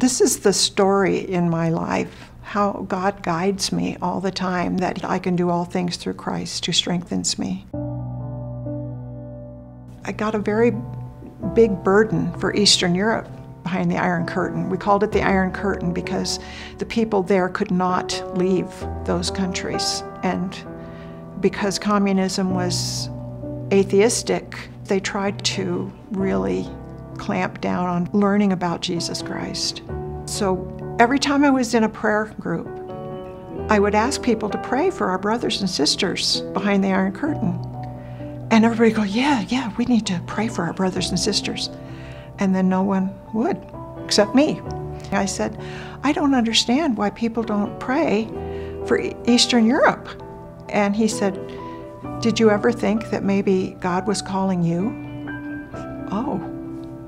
This is the story in my life, how God guides me all the time, that I can do all things through Christ who strengthens me. I got a very big burden for Eastern Europe behind the Iron Curtain. We called it the Iron Curtain because the people there could not leave those countries. And because communism was atheistic, they tried to really clamp down on learning about Jesus Christ. So every time I was in a prayer group, I would ask people to pray for our brothers and sisters behind the Iron Curtain. And everybody would go, yeah, we need to pray for our brothers and sisters. And then no one would, except me. I said, I don't understand why people don't pray for Eastern Europe. And he said, did you ever think that maybe God was calling you? Oh,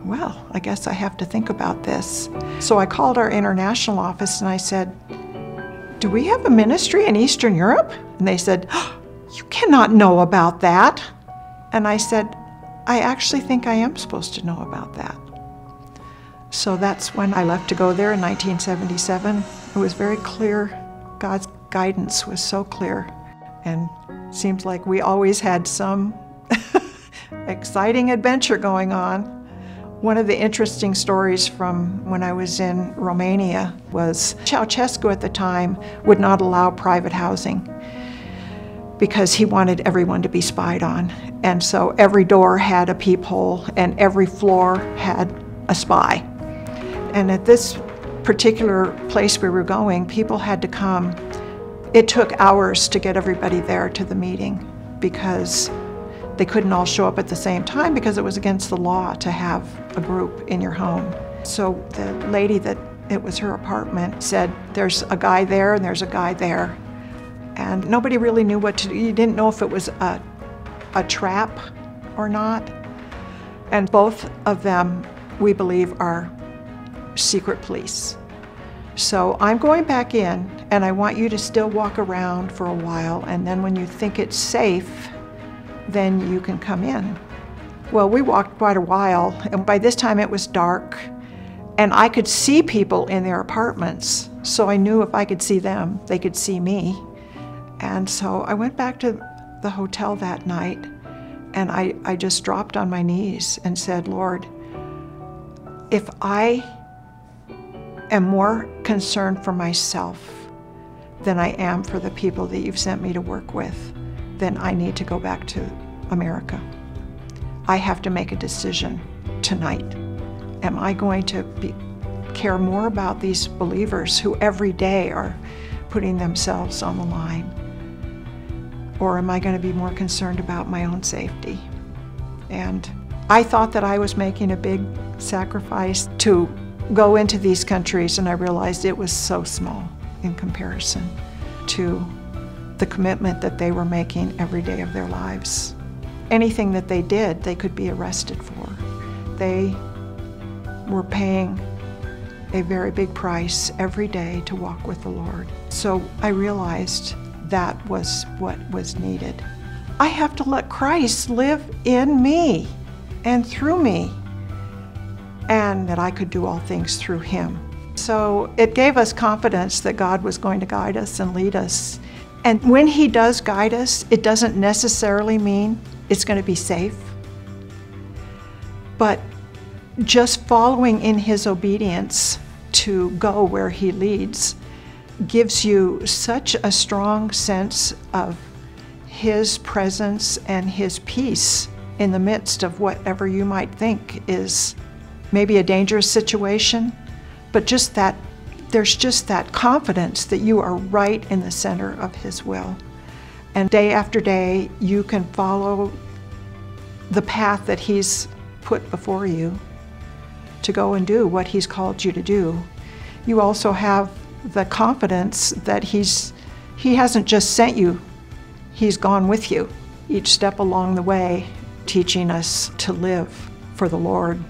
well, I guess I have to think about this. So I called our international office and I said, do we have a ministry in Eastern Europe? And they said, oh, you cannot know about that. And I said, I actually think I am supposed to know about that. So that's when I left to go there in 1977. It was very clear. God's guidance was so clear. And it seems like we always had some exciting adventure going on. One of the interesting stories from when I was in Romania was Ceausescu at the time would not allow private housing because he wanted everyone to be spied on. And so every door had a peephole and every floor had a spy. And at this particular place we were going, people had to come. It took hours to get everybody there to the meeting because they couldn't all show up at the same time because it was against the law to have a group in your home. So the lady that it was her apartment said, there's a guy there and there's a guy there. And nobody really knew what to do. You didn't know if it was a trap or not. And both of them, we believe, are secret police. So I'm going back in and I want you to still walk around for a while, and then when you think it's safe, then you can come in. Well, we walked quite a while, and by this time it was dark, and I could see people in their apartments, so I knew if I could see them, they could see me. And so I went back to the hotel that night, and I just dropped on my knees and said, Lord, if I am more concerned for myself than I am for the people that you've sent me to work with, then I need to go back to America. I have to make a decision tonight. Am I going to care more about these believers who every day are putting themselves on the line? Or am I going to be more concerned about my own safety? And I thought that I was making a big sacrifice to go into these countries, and I realized it was so small in comparison to the commitment that they were making every day of their lives. Anything that they did, they could be arrested for. They were paying a very big price every day to walk with the Lord. So I realized that was what was needed. I have to let Christ live in me and through me, and that I could do all things through him. So it gave us confidence that God was going to guide us and lead us. And when he does guide us, it doesn't necessarily mean it's going to be safe. But just following in his obedience to go where he leads gives you such a strong sense of his presence and his peace in the midst of whatever you might think is maybe a dangerous situation, but just that there's just that confidence that you are right in the center of his will. And day after day, you can follow the path that he's put before you to go and do what he's called you to do. You also have the confidence that he hasn't just sent you, he's gone with you each step along the way, teaching us to live for the Lord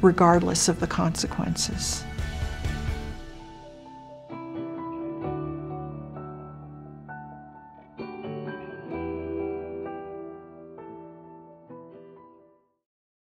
regardless of the consequences.